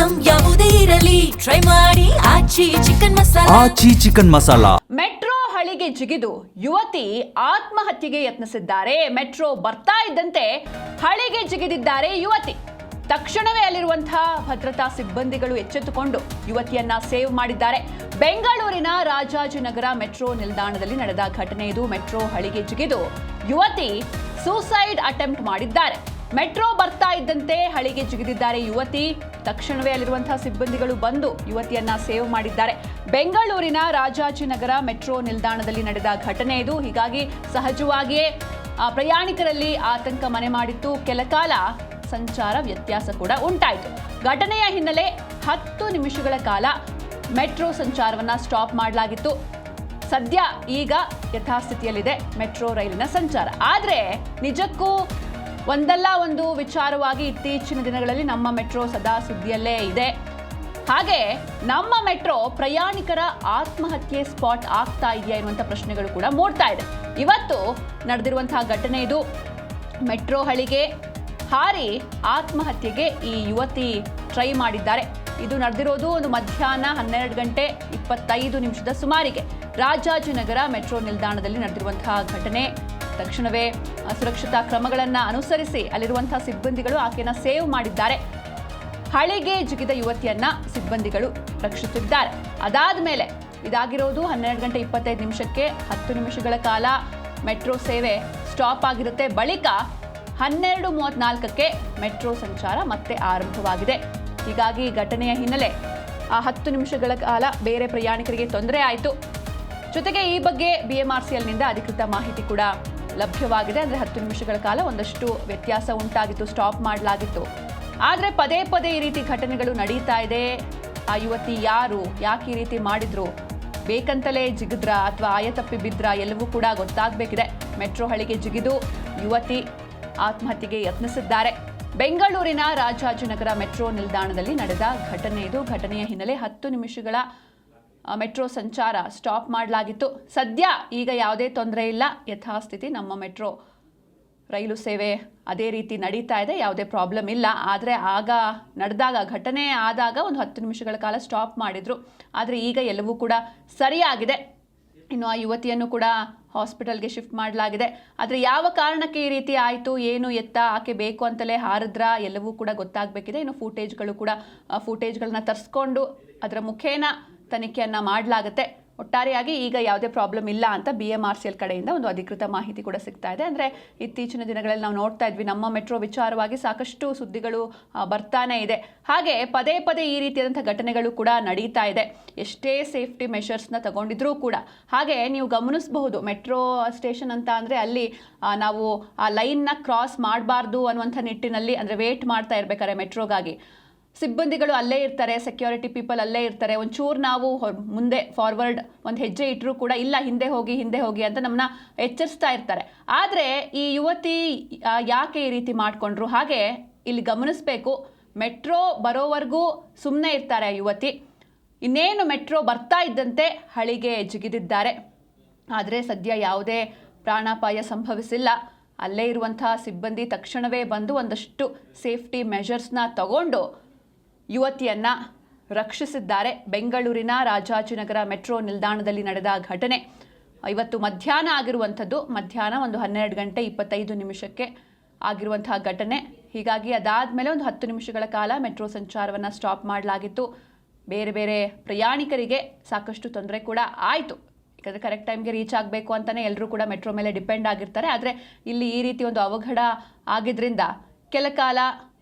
Item ಯಾವುದೇ ಇರಲಿ try ಮಾಡಿ ಆಚಿ ಚಿಕನ್ ಮಸಾಲಾ. ಮೆಟ್ರೋ ಹಳಿಗೆ ಜಿಗಿದು ಯುವತಿ ಆತ್ಮಹತ್ಯೆಗೆ ಯತ್ನಿಸಿದ್ದಾರೆ. ಮೆಟ್ರೋ ಬರ್ತಾ ಇದ್ದಂತೆ ಹಳಿಗೆ ಜಿಗಿದಿದ್ದಾರೆ ಯುವತಿ. ತಕ್ಷಣವೇ ಅಲ್ಲಿರುವಂತಹ ಭದ್ರತಾ ಸಿಬ್ಬಂದಿಗಳು ಎಚ್ಚೆತ್ತುಕೊಂಡು ಯುವತಿಯನ್ನ ಸೇವ್ ಮಾಡಿದ್ದಾರೆ. ಬೆಂಗಳೂರಿನ ರಾಜಾಜಿನಗರ ಮೆಟ್ರೋ ನಿಲ್ದಾಣದಲ್ಲಿ ನಡೆದ ಘಟನೆ ಇದು. ಮೆಟ್ರೋ ಹಳಿಗೆ ಜಿಗಿದು ಯುವತಿ ಸೂಸೈಡ್ ಅಟೆಂಪ್ಟ್ ಮಾಡಿದ್ದಾರೆ. ಮೆಟ್ರೋ ಬರ್ತಾ ಇದ್ದಂತೆ ಹಳಿಗೆ ಜಿಗಿದಿದ್ದಾರೆ ಯುವತಿ. ತಕ್ಷಣವೇ ಅಲ್ಲಿರುವಂತಹ ಸಿಬ್ಬಂದಿಗಳು ಬಂದು ಯುವತಿಯನ್ನ ಸೇವ್ ಮಾಡಿದ್ದಾರೆ. ಬೆಂಗಳೂರಿನ ರಾಜಾಜಿನಗರ ಮೆಟ್ರೋ ನಿಲ್ದಾಣದಲ್ಲಿ ನಡೆದ ಘಟನೆ ಇದು. ಹೀಗಾಗಿ ಸಹಜವಾಗಿಯೇ ಪ್ರಯಾಣಿಕರಲ್ಲಿ ಆತಂಕ ಮನೆ ಮಾಡಿತ್ತು. ಕೆಲಕಾಲ ಸಂಚಾರ ವ್ಯತ್ಯಾಸ ಕೂಡ ಉಂಟಾಯಿತು. ಘಟನೆಯ ಹಿನ್ನೆಲೆ 10 ನಿಮಿಷಗಳ ಕಾಲ ಮೆಟ್ರೋ ಸಂಚಾರವನ್ನ ಸ್ಟಾಪ್ ಮಾಡಲಾಗಿತ್ತು. ಸದ್ಯ ಈಗ ಯಥಾಸ್ಥಿತಿಯಲ್ಲಿದೆ ಮೆಟ್ರೋ ರೈಲಿನ ಸಂಚಾರ. ಆದರೆ ನಿಜಕ್ಕೂ ಒಂದಲ್ಲ ಒಂದು ವಿಚಾರವಾಗಿ ಇತ್ತೀಚಿನ ದಿನಗಳಲ್ಲಿ ನಮ್ಮ ಮೆಟ್ರೋ ಸದಾ ಸುದ್ದಿಯಲ್ಲೇ ಇದೆ. ಹಾಗೆ ನಮ್ಮ ಮೆಟ್ರೋ ಪ್ರಯಾಣಿಕರ ಆತ್ಮಹತ್ಯೆ ಸ್ಪಾಟ್ ಆಗ್ತಾ ಇದೆಯಾ ಎನ್ನುವಂಥ ಪ್ರಶ್ನೆಗಳು ಕೂಡ ಮೂಡ್ತಾ ಇದೆ. ಇವತ್ತು ನಡೆದಿರುವಂತಹ ಘಟನೆ ಇದು. ಮೆಟ್ರೋ ಹಳಿಗೆ ಹಾರಿ ಆತ್ಮಹತ್ಯೆಗೆ ಈ ಯುವತಿ ಟ್ರೈ ಮಾಡಿದ್ದಾರೆ. ಇದು ನಡೆದಿರೋದು ಒಂದು ಮಧ್ಯಾಹ್ನ 12:25 ಸುಮಾರಿಗೆ ರಾಜಾಜಿನಗರ ಮೆಟ್ರೋ ನಿಲ್ದಾಣದಲ್ಲಿ ನಡೆದಿರುವಂತಹ ಘಟನೆ. ತಕ್ಷಣವೇ ಸುರಕ್ಷತಾ ಕ್ರಮಗಳನ್ನು ಅನುಸರಿಸಿ ಅಲ್ಲಿರುವಂತಹ ಸಿಬ್ಬಂದಿಗಳು ಆಕೆಯನ್ನು ಸೇವ್ ಮಾಡಿದ್ದಾರೆ. ಹಳಿಗೆ ಜಿಗಿದ ಯುವತಿಯನ್ನ ಸಿಬ್ಬಂದಿಗಳು ರಕ್ಷಿಸಿದ್ದಾರೆ. ಅದಾದ ಮೇಲೆ ಇದಾಗಿರೋದು 12:25 10 ನಿಮಿಷಗಳ ಕಾಲ ಮೆಟ್ರೋ ಸೇವೆ ಸ್ಟಾಪ್ ಆಗಿರುತ್ತೆ. ಬಳಿಕ 12:34 ಮೆಟ್ರೋ ಸಂಚಾರ ಮತ್ತೆ ಆರಂಭವಾಗಿದೆ. ಹೀಗಾಗಿ ಘಟನೆಯ ಹಿನ್ನೆಲೆ 10 ನಿಮಿಷಗಳ ಕಾಲ ಬೇರೆ ಪ್ರಯಾಣಿಕರಿಗೆ ತೊಂದರೆ ಆಯಿತು. ಜೊತೆಗೆ ಈ ಬಗ್ಗೆ BMRCLನಿಂದ ಅಧಿಕೃತ ಮಾಹಿತಿ ಕೂಡ ಲಭ್ಯವಾಗಿದೆ. ಅಂದರೆ 10 ನಿಮಿಷಗಳ ಕಾಲ ಒಂದಷ್ಟು ವ್ಯತ್ಯಾಸ ಉಂಟಾಗಿತ್ತು, ಸ್ಟಾಪ್ ಮಾಡಲಾಗಿತ್ತು. ಆದರೆ ಪದೇ ಪದೇ ಈ ರೀತಿ ಘಟನೆಗಳು ನಡೀತಾ ಇದೆ. ಆ ಯುವತಿ ಯಾರು, ಯಾಕೆ ಈ ರೀತಿ ಮಾಡಿದ್ರು, ಬೇಕಂತಲೇ ಜಿಗಿದ್ರ ಅಥವಾ ಆಯತಪ್ಪಿ ಬಿದ್ರ, ಎಲ್ಲವೂ ಕೂಡ ಗೊತ್ತಾಗಬೇಕಿದೆ. ಮೆಟ್ರೋ ಹಳಿಗೆ ಜಿಗಿದು ಯುವತಿ ಆತ್ಮಹತ್ಯೆಗೆ ಯತ್ನಿಸಿದ್ದಾರೆ. ಬೆಂಗಳೂರಿನ ರಾಜಾಜಿನಗರ ಮೆಟ್ರೋ ನಿಲ್ದಾಣದಲ್ಲಿ ನಡೆದ ಘಟನೆ ಇದು. ಘಟನೆಯ ಹಿನ್ನೆಲೆ 10 ನಿಮಿಷಗಳ ಮೆಟ್ರೋ ಸಂಚಾರ ಸ್ಟಾಪ್ ಮಾಡಲಾಗಿತ್ತು. ಸದ್ಯ ಈಗ ಯಾವುದೇ ತೊಂದರೆ ಇಲ್ಲ, ಯಥಾಸ್ಥಿತಿ. ನಮ್ಮ ಮೆಟ್ರೋ ರೈಲು ಸೇವೆ ಅದೇ ರೀತಿ ನಡೀತಾ ಇದೆ, ಯಾವುದೇ ಪ್ರಾಬ್ಲಮ್ ಇಲ್ಲ. ಆದರೆ ಆಗ ನಡೆದಾಗ, ಘಟನೆ ಆದಾಗ ಒಂದು 10 ನಿಮಿಷಗಳ ಕಾಲ ಸ್ಟಾಪ್ ಮಾಡಿದ್ರು. ಆದರೆ ಈಗ ಎಲ್ಲವೂ ಕೂಡ ಸರಿಯಾಗಿದೆ. ಇನ್ನು ಆ ಯುವತಿಯನ್ನು ಕೂಡ ಹಾಸ್ಪಿಟಲ್ಗೆ ಶಿಫ್ಟ್ ಮಾಡಲಾಗಿದೆ. ಆದರೆ ಯಾವ ಕಾರಣಕ್ಕೆ ಈ ರೀತಿ ಆಯಿತು, ಏನು ಎತ್ತ, ಆಕೆ ಬೇಕು ಅಂತಲೇ ಹಾರಿದ್ರ, ಎಲ್ಲವೂ ಕೂಡ ಗೊತ್ತಾಗಬೇಕಿದೆ. ಇನ್ನು ಫೂಟೇಜ್ಗಳನ್ನ ತರಿಸ್ಕೊಂಡು ಅದರ ಮುಖೇನ ತನಿಖೆಯನ್ನು ಮಾಡಲಾಗುತ್ತೆ. ಒಟ್ಟಾರೆಯಾಗಿ ಈಗ ಯಾವುದೇ ಪ್ರಾಬ್ಲಮ್ ಇಲ್ಲ ಅಂತ BMRCL ಕಡೆಯಿಂದ ಒಂದು ಅಧಿಕೃತ ಮಾಹಿತಿ ಕೂಡ ಸಿಗ್ತಾ ಇದೆ. ಅಂದರೆ ಇತ್ತೀಚಿನ ದಿನಗಳಲ್ಲಿ ನಾವು ನೋಡ್ತಾ ಇದ್ವಿ, ನಮ್ಮ ಮೆಟ್ರೋ ವಿಚಾರವಾಗಿ ಸಾಕಷ್ಟು ಸುದ್ದಿಗಳು ಬರ್ತಾನೆ ಇದೆ. ಹಾಗೆ ಪದೇ ಪದೇ ಈ ರೀತಿಯಾದಂಥ ಘಟನೆಗಳು ಕೂಡ ನಡೀತಾ ಇದೆ. ಎಷ್ಟೇ ಸೇಫ್ಟಿ ಮೆಷರ್ಸ್ನ ತಗೊಂಡಿದ್ರೂ ಕೂಡ. ಹಾಗೆ ನೀವು ಗಮನಿಸಬಹುದು, ಮೆಟ್ರೋ ಸ್ಟೇಷನ್ ಅಂತ ಅಂದರೆ ಅಲ್ಲಿ ನಾವು ಆ ಲೈನ್ನ ಕ್ರಾಸ್ ಮಾಡಬಾರ್ದು ಅನ್ನುವಂಥ ನಿಟ್ಟಿನಲ್ಲಿ, ಅಂದರೆ ವೇಟ್ ಮಾಡ್ತಾ ಇರಬೇಕಾದ್ರೆ ಮೆಟ್ರೋಗಾಗಿ ಸಿಬ್ಬಂದಿಗಳು ಅಲ್ಲೇ ಇರ್ತಾರೆ, ಸೆಕ್ಯೂರಿಟಿ ಪೀಪಲ್ ಅಲ್ಲೇ ಇರ್ತಾರೆ. ಒಂಚೂರು ನಾವು ಮುಂದೆ ಫಾರ್ವರ್ಡ್ ಒಂದು ಹೆಜ್ಜೆ ಇಟ್ಟರೂ ಕೂಡ ಇಲ್ಲ, ಹಿಂದೆ ಹೋಗಿ ಅಂತ ನಮ್ಮನ್ನ ಎಚ್ಚರಿಸ್ತಾ ಇರ್ತಾರೆ. ಆದರೆ ಈ ಯುವತಿ ಯಾಕೆ ಈ ರೀತಿ ಮಾಡಿಕೊಂಡ್ರು? ಹಾಗೆ ಇಲ್ಲಿ ಗಮನಿಸಬೇಕು, ಮೆಟ್ರೋ ಬರೋವರೆಗೂ ಸುಮ್ಮನೆ ಇರ್ತಾರೆ ಆ ಯುವತಿ. ಇನ್ನೇನು ಮೆಟ್ರೋ ಬರ್ತಾ ಇದ್ದಂತೆ ಹಳಿಗೆ ಜಿಗಿದಿದ್ದಾರೆ. ಆದರೆ ಸದ್ಯ ಯಾವುದೇ ಪ್ರಾಣಾಪಾಯ ಸಂಭವಿಸಿಲ್ಲ. ಅಲ್ಲೇ ಇರುವಂತಹ ಸಿಬ್ಬಂದಿ ತಕ್ಷಣವೇ ಬಂದು ಒಂದಷ್ಟು ಸೇಫ್ಟಿ ಮೆಷರ್ಸ್ನ ತಗೊಂಡು ಯುವತಿಯನ್ನ ರಕ್ಷಿಸಿದ್ದಾರೆ. ಬೆಂಗಳೂರಿನ ರಾಜಾಜಿನಗರ ಮೆಟ್ರೋ ನಿಲ್ದಾಣದಲ್ಲಿ ನಡೆದ ಘಟನೆ ಇವತ್ತು ಮಧ್ಯಾಹ್ನ ಆಗಿರುವಂಥದ್ದು. ಮಧ್ಯಾಹ್ನ ಒಂದು 12:25 ಆಗಿರುವಂತಹ ಘಟನೆ. ಹೀಗಾಗಿ ಅದಾದಮೇಲೆ ಒಂದು 10 ನಿಮಿಷಗಳ ಕಾಲ ಮೆಟ್ರೋ ಸಂಚಾರವನ್ನು ಸ್ಟಾಪ್ ಮಾಡಲಾಗಿತ್ತು. ಬೇರೆ ಬೇರೆ ಪ್ರಯಾಣಿಕರಿಗೆ ಸಾಕಷ್ಟು ತೊಂದರೆ ಕೂಡ ಆಯಿತು. ಯಾಕಂದರೆ ಕರೆಕ್ಟ್ ಟೈಮ್ಗೆ ರೀಚ್ ಆಗಬೇಕು ಅಂತಲೇ ಎಲ್ಲರೂ ಕೂಡ ಮೆಟ್ರೋ ಮೇಲೆ ಡಿಪೆಂಡ್ ಆಗಿರ್ತಾರೆ. ಆದರೆ ಇಲ್ಲಿ ಈ ರೀತಿ ಒಂದು ಅವಘಡ ಆಗಿದ್ದರಿಂದ ಕೆಲ ಕಾಲ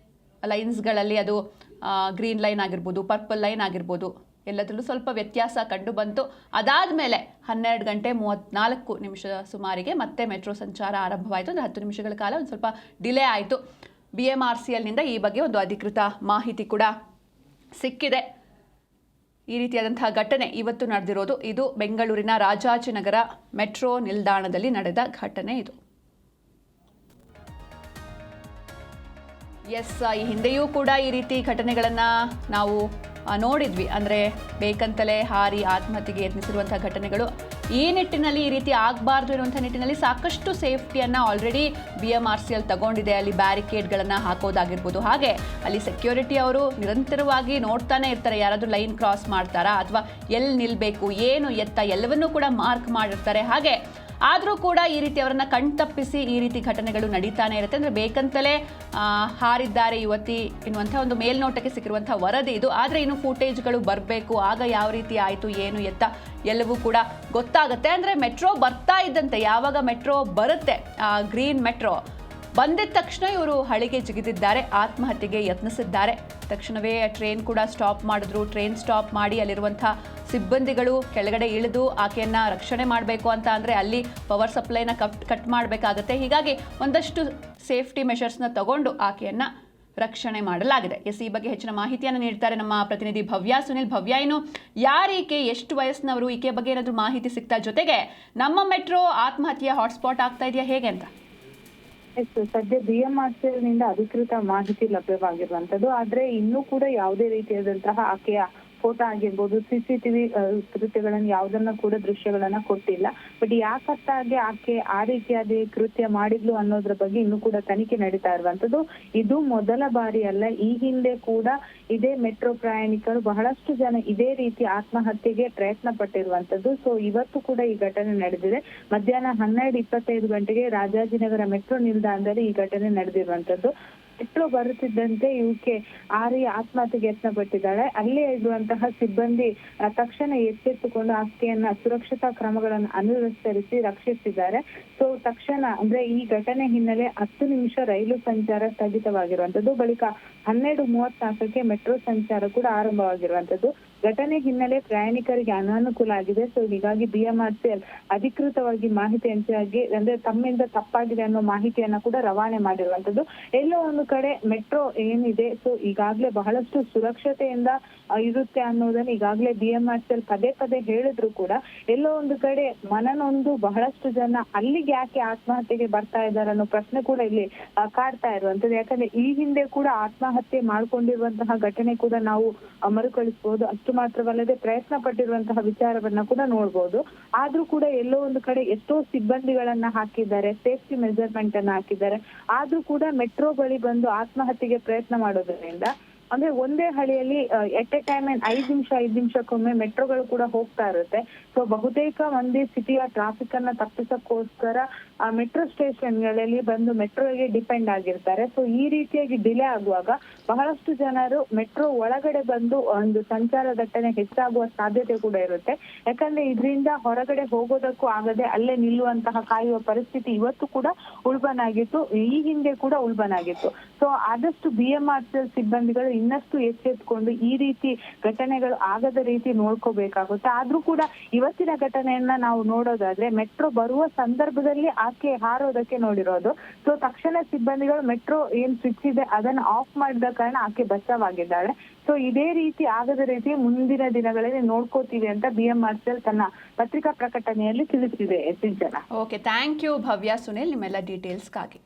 ಲೈನ್ಸ್ಗಳಲ್ಲಿ ಅದು ಗ್ರೀನ್ ಲೈನ್ ಆಗಿರ್ಬೋದು, ಪರ್ಪಲ್ ಲೈನ್ ಆಗಿರ್ಬೋದು, ಎಲ್ಲದರಲ್ಲೂ ಸ್ವಲ್ಪ ವ್ಯತ್ಯಾಸ ಕಂಡು ಬಂತು. ಅದಾದಮೇಲೆ 12:34 ಸುಮಾರಿಗೆ ಮತ್ತೆ ಮೆಟ್ರೋ ಸಂಚಾರ ಆರಂಭವಾಯಿತು. ಅಂದರೆ 10 ನಿಮಿಷಗಳ ಕಾಲ ಒಂದು ಸ್ವಲ್ಪ ಡಿಲೇ ಆಯಿತು. BMRCLನಿಂದ ಈ ಬಗ್ಗೆ ಒಂದು ಅಧಿಕೃತ ಮಾಹಿತಿ ಕೂಡ ಸಿಕ್ಕಿದೆ. ಈ ರೀತಿಯಾದಂತಹ ಘಟನೆ ಇವತ್ತು ನಡೆದಿರೋದು. ಇದು ಬೆಂಗಳೂರಿನ ರಾಜಾಜಿನಗರ ಮೆಟ್ರೋ ನಿಲ್ದಾಣದಲ್ಲಿ ನಡೆದ ಘಟನೆ ಇದು. ಎಸ್, ಈ ಹಿಂದೆಯೂ ಕೂಡ ಈ ರೀತಿ ಘಟನೆಗಳನ್ನು ನಾವು ನೋಡಿದ್ವಿ. ಅಂದರೆ ಬೇಕಂತಲೇ ಹಾರಿ ಆತ್ಮಹತ್ಯೆಗೆ ಯತ್ನಿಸಿರುವಂಥ ಘಟನೆಗಳು. ಈ ನಿಟ್ಟಿನಲ್ಲಿ ಈ ರೀತಿ ಆಗಬಾರ್ದು ಇರುವಂಥ ನಿಟ್ಟಿನಲ್ಲಿ ಸಾಕಷ್ಟು ಸೇಫ್ಟಿಯನ್ನು ಆಲ್ರೆಡಿ BMRCL ತಗೊಂಡಿದೆ. ಅಲ್ಲಿ ಬ್ಯಾರಿಕೇಡ್ಗಳನ್ನು ಹಾಕೋದಾಗಿರ್ಬೋದು. ಹಾಗೆ ಅಲ್ಲಿ ಸೆಕ್ಯೂರಿಟಿ ಅವರು ನಿರಂತರವಾಗಿ ನೋಡ್ತಾನೆ ಇರ್ತಾರೆ, ಯಾರಾದರೂ ಲೈನ್ ಕ್ರಾಸ್ ಮಾಡ್ತಾರಾ ಅಥವಾ ಎಲ್ಲಿ ನಿಲ್ಲಬೇಕು, ಏನು ಎತ್ತ ಎಲ್ಲವನ್ನೂ ಕೂಡ ಮಾರ್ಕ್ ಮಾಡಿರ್ತಾರೆ. ಹಾಗೆ ಆದರೂ ಕೂಡ ಈ ರೀತಿ ಅವರನ್ನು ಕಣ್ತಪ್ಪಿಸಿ ಈ ರೀತಿ ಘಟನೆಗಳು ನಡೀತಾನೆ ಇರುತ್ತೆ. ಅಂದರೆ ಬೇಕಂತಲೇ ಹಾರಿದ್ದಾರೆ ಯುವತಿ ಎನ್ನುವಂಥ ಒಂದು ಮೇಲ್ನೋಟಕ್ಕೆ ಸಿಕ್ಕಿರುವಂಥ ವರದಿ ಇದು. ಆದರೆ ಇನ್ನು ಫುಟೇಜ್ಗಳು ಬರಬೇಕು, ಆಗ ಯಾವ ರೀತಿ ಆಯಿತು, ಏನು ಎತ್ತ ಎಲ್ಲವೂ ಕೂಡ ಗೊತ್ತಾಗುತ್ತೆ. ಅಂದರೆ ಮೆಟ್ರೋ ಬರ್ತಾ ಇದ್ದಂತೆ, ಯಾವಾಗ ಮೆಟ್ರೋ ಬರುತ್ತೆ, ಗ್ರೀನ್ ಮೆಟ್ರೋ ಬಂದಿದ ತಕ್ಷಣ ಇವರು ಹಳಿಗೆ ಜಿಗಿದಿದ್ದಾರೆ, ಆತ್ಮಹತ್ಯೆಗೆ ಯತ್ನಿಸಿದ್ದಾರೆ. ತಕ್ಷಣವೇ ಟ್ರೈನ್ ಕೂಡ ಸ್ಟಾಪ್ ಮಾಡಿದ್ರು. ಟ್ರೈನ್ ಸ್ಟಾಪ್ ಮಾಡಿ ಅಲ್ಲಿರುವಂಥ ಸಿಬ್ಬಂದಿಗಳು ಕೆಳಗಡೆ ಇಳಿದು ಆಕೆಯನ್ನು ರಕ್ಷಣೆ ಮಾಡಬೇಕು ಅಂತ ಅಂದರೆ ಅಲ್ಲಿ ಪವರ್ ಸಪ್ಲೈನ ಕಟ್ ಮಾಡಬೇಕಾಗತ್ತೆ. ಹೀಗಾಗಿ ಒಂದಷ್ಟು ಸೇಫ್ಟಿ ಮೆಷರ್ಸ್ನ ತಗೊಂಡು ಆಕೆಯನ್ನು ರಕ್ಷಣೆ ಮಾಡಲಾಗಿದೆ. ಎಸ್, ಈ ಬಗ್ಗೆ ಹೆಚ್ಚಿನ ಮಾಹಿತಿಯನ್ನು ನೀಡ್ತಾರೆ ನಮ್ಮ ಪ್ರತಿನಿಧಿ ಭವ್ಯ. ಸುನಿಲ್, ಭವ್ಯ, ಇನ್ನು ಯಾರೀಕೆ, ಎಷ್ಟು ವಯಸ್ಸಿನವರು, ಈಕೆ ಬಗ್ಗೆ ಏನಾದರೂ ಮಾಹಿತಿ ಸಿಗ್ತಾ? ಜೊತೆಗೆ ನಮ್ಮ ಮೆಟ್ರೋ ಆತ್ಮಹತ್ಯೆಯ ಹಾಟ್ಸ್ಪಾಟ್ ಆಗ್ತಾ ಇದೆಯಾ, ಹೇಗೆ ಅಂತ? ಸದ್ಯ BMRCL ನಿಂದ ಅಧಿಕೃತ ಮಾಹಿತಿ ಲಭ್ಯವಾಗಿರುವಂತದ್ದು. ಆದ್ರೆ ಇನ್ನೂ ಕೂಡ ಯಾವುದೇ ರೀತಿಯಾದಂತಹ ಆಕೆಯ ಫೋಟೋ ಆಗಿರ್ಬೋದು, CCTV ಕೃತ್ಯಗಳನ್ನು ಯಾವುದನ್ನ ಕೂಡ ದೃಶ್ಯಗಳನ್ನ ಕೊಟ್ಟಿಲ್ಲ. ಬಟ್ ಯಾಕತ್ತಾಗೆ ಆಕೆ ಆ ರೀತಿಯಾದ ಕೃತ್ಯ ಮಾಡಿದ್ಲು ಅನ್ನೋದ್ರ ಬಗ್ಗೆ ಇನ್ನೂ ಕೂಡ ತನಿಖೆ ನಡೀತಾ ಇರುವಂತದ್ದು. ಇದು ಮೊದಲ ಬಾರಿ ಅಲ್ಲ, ಈ ಹಿಂದೆ ಕೂಡ ಇದೇ ಮೆಟ್ರೋ ಪ್ರಯಾಣಿಕರು ಬಹಳಷ್ಟು ಜನ ಇದೇ ರೀತಿ ಆತ್ಮಹತ್ಯೆಗೆ ಪ್ರಯತ್ನ ಪಟ್ಟಿರುವಂತದ್ದು. ಸೊ ಇವತ್ತು ಕೂಡ ಈ ಘಟನೆ ನಡೆದಿದೆ. ಮಧ್ಯಾಹ್ನ 12:25 ಗಂಟೆಗೆ ರಾಜಾಜಿನಗರ ಮೆಟ್ರೋ ನಿಲ್ದಾಣದಲ್ಲಿ ಈ ಘಟನೆ ನಡೆದಿರುವಂತದ್ದು. ಮೆಟ್ರೋ ಬರುತ್ತಿದ್ದಂತೆ ಇವಕ್ಕೆ ಆರಿ ಆತ್ಮಹತ್ಯೆಗೆ ಯತ್ನ ಪಟ್ಟಿದ್ದಾಳೆ. ಅಲ್ಲೇ ಇರುವಂತಹ ಸಿಬ್ಬಂದಿ ತಕ್ಷಣ ಎಚ್ಚೆತ್ತುಕೊಂಡು ಆಕೆಯನ್ನ ಸುರಕ್ಷತಾ ಕ್ರಮಗಳನ್ನು ಅನುಸರಿಸಿ ರಕ್ಷಿಸಿದ್ದಾರೆ. ಸೊ ತಕ್ಷಣ ಅಂದ್ರೆ ಈ ಘಟನೆ ಹಿನ್ನೆಲೆ 10 ನಿಮಿಷ ರೈಲು ಸಂಚಾರ ಸ್ಥಗಿತವಾಗಿರುವಂತದ್ದು. ಬಳಿಕ 12:34ಕ್ಕೆ ಮೆಟ್ರೋ ಸಂಚಾರ ಕೂಡ ಆರಂಭವಾಗಿರುವಂತದ್ದು. ಘಟನೆ ಹಿನ್ನೆಲೆ ಪ್ರಯಾಣಿಕರಿಗೆ ಅನಾನುಕೂಲ ಆಗಿದೆ. ಸೊ ಹೀಗಾಗಿ BMRCL ಅಧಿಕೃತವಾಗಿ ಮಾಹಿತಿ ಹಂಚಿಯಾಗಿ ಅಂದ್ರೆ ತಮ್ಮಿಂದ ತಪ್ಪಾಗಿದೆ ಅನ್ನೋ ಮಾಹಿತಿಯನ್ನ ಕೂಡ ರವಾನೆ ಮಾಡಿರುವಂತದ್ದು. ಎಲ್ಲೋ ಒಂದು ಕಡೆ ಮೆಟ್ರೋ ಏನಿದೆ, ಸೊ ಈಗಾಗ್ಲೇ ಬಹಳಷ್ಟು ಸುರಕ್ಷತೆಯಿಂದ ಇರುತ್ತೆ ಅನ್ನೋದನ್ನ ಈಗಾಗ್ಲೇ BMRCL ಪದೇ ಪದೇ ಹೇಳಿದ್ರು ಕೂಡ ಎಲ್ಲೋ ಒಂದು ಕಡೆ ಮನನೊಂದು ಬಹಳಷ್ಟು ಜನ ಅಲ್ಲಿಗೆ ಯಾಕೆ ಆತ್ಮಹತ್ಯೆಗೆ ಬರ್ತಾ ಇದ್ದಾರೆ ಅನ್ನೋ ಪ್ರಶ್ನೆ ಕೂಡ ಇಲ್ಲಿ ಕಾಡ್ತಾ ಇರುವಂತದ್ದು. ಯಾಕಂದ್ರೆ ಈ ಹಿಂದೆ ಕೂಡ ಆತ್ಮಹತ್ಯೆ ಮಾಡ್ಕೊಂಡಿರುವಂತಹ ಘಟನೆ ಕೂಡ ನಾವು ಮರುಕಳಿಸಬಹುದು. ಅಷ್ಟು ಮಾತ್ರವಲ್ಲದೆ ಪ್ರಯತ್ನ ಪಟ್ಟಿರುವಂತಹ ವಿಚಾರವನ್ನ ಕೂಡ ನೋಡ್ಬೋದು. ಆದ್ರೂ ಕೂಡ ಎಲ್ಲೋ ಒಂದು ಕಡೆ ಎಷ್ಟೋ ಸಿಬ್ಬಂದಿಗಳನ್ನ ಹಾಕಿದ್ದಾರೆ, ಸೇಫ್ಟಿ ಮೆಜರ್ಮೆಂಟ್ ಅನ್ನ ಹಾಕಿದ್ದಾರೆ. ಆದ್ರೂ ಕೂಡ ಮೆಟ್ರೋ ಬಳಿ ಬಂದು ಆತ್ಮಹತ್ಯೆಗೆ ಪ್ರಯತ್ನ ಮಾಡೋದ್ರಿಂದ ಅಂದ್ರೆ ಒಂದೇ ಹಳಿಯಲ್ಲಿ ಎಟ್ ಎ ಟೈಮ್ 5 ನಿಮಿಷಕ್ಕೊಮ್ಮೆ ಮೆಟ್ರೋಗಳು ಕೂಡ ಹೋಗ್ತಾ ಇರುತ್ತೆ. ಸೊ ಬಹುತೇಕ ಮಂದಿ ಸಿಟಿಯ ಟ್ರಾಫಿಕ್ ಅನ್ನ ತಪ್ಪಿಸಕ್ಕೋಸ್ಕರ ಮೆಟ್ರೋ ಸ್ಟೇಷನ್ಗಳಲ್ಲಿ ಬಂದು ಮೆಟ್ರೋಗೆ ಡಿಪೆಂಡ್ ಆಗಿರ್ತಾರೆ. ಸೊ ಈ ರೀತಿಯಾಗಿ ಡಿಲೇ ಆಗುವಾಗ ಬಹಳಷ್ಟು ಜನರು ಮೆಟ್ರೋ ಒಳಗಡೆ ಬಂದು ಒಂದು ಸಂಚಾರ ದಟ್ಟಣೆ ಹೆಚ್ಚಾಗುವ ಸಾಧ್ಯತೆ ಕೂಡ ಇರುತ್ತೆ. ಯಾಕಂದ್ರೆ ಇದರಿಂದ ಹೊರಗಡೆ ಹೋಗೋದಕ್ಕೂ ಆಗದೆ ಅಲ್ಲೇ ನಿಲ್ಲುವಂತಹ ಕಾಯುವ ಪರಿಸ್ಥಿತಿ ಇವತ್ತು ಕೂಡ ಉಲ್ಬಣಾಗಿತ್ತು, ಈ ಹಿಂದೆ ಕೂಡ ಉಲ್ಬಣಾಗಿತ್ತು. ಸೊ ಆದಷ್ಟು BMRCL ಸಿಬ್ಬಂದಿಗಳು ಇನ್ನಷ್ಟು ಎಚ್ಚೆತ್ಕೊಂಡು ಈ ರೀತಿ ಘಟನೆಗಳು ಆಗದ ರೀತಿ ನೋಡ್ಕೋಬೇಕಾಗುತ್ತೆ. ಆದ್ರೂ ಕೂಡ ಇವತ್ತಿನ ಘಟನೆಯನ್ನ ನಾವು ನೋಡೋದಾದ್ರೆ ಮೆಟ್ರೋ ಬರುವ ಸಂದರ್ಭದಲ್ಲಿ ಆಕೆ ಹಾರೋದಕ್ಕೆ ನೋಡಿರೋದು. ಸೊ ತಕ್ಷಣ ಸಿಬ್ಬಂದಿಗಳು ಮೆಟ್ರೋ ಏನ್ ಸ್ವಿಚ್ ಇದೆ ಅದನ್ನ ಆಫ್ ಮಾಡಿದ ಕಾರಣ ಆಕೆ ಬಚಾವಾಗಿದ್ದಾಳೆ. ಸೊ ಇದೇ ರೀತಿ ಆಗದ ರೀತಿ ಮುಂದಿನ ದಿನಗಳಲ್ಲಿ ನೋಡ್ಕೋತೀವಿ ಅಂತ BMRCL ತನ್ನ ಪತ್ರಿಕಾ ಪ್ರಕಟಣೆಯಲ್ಲಿ ತಿಳಿಸಿದೆ. ಸಿಂಚನ. ಓಕೆ, ಥ್ಯಾಂಕ್ ಯು ಭವ್ಯ. ಸುನಿಲ್, ನಿಮ್ಮೆಲ್ಲ ಡೀಟೇಲ್ಸ್ಗಾಗಿ.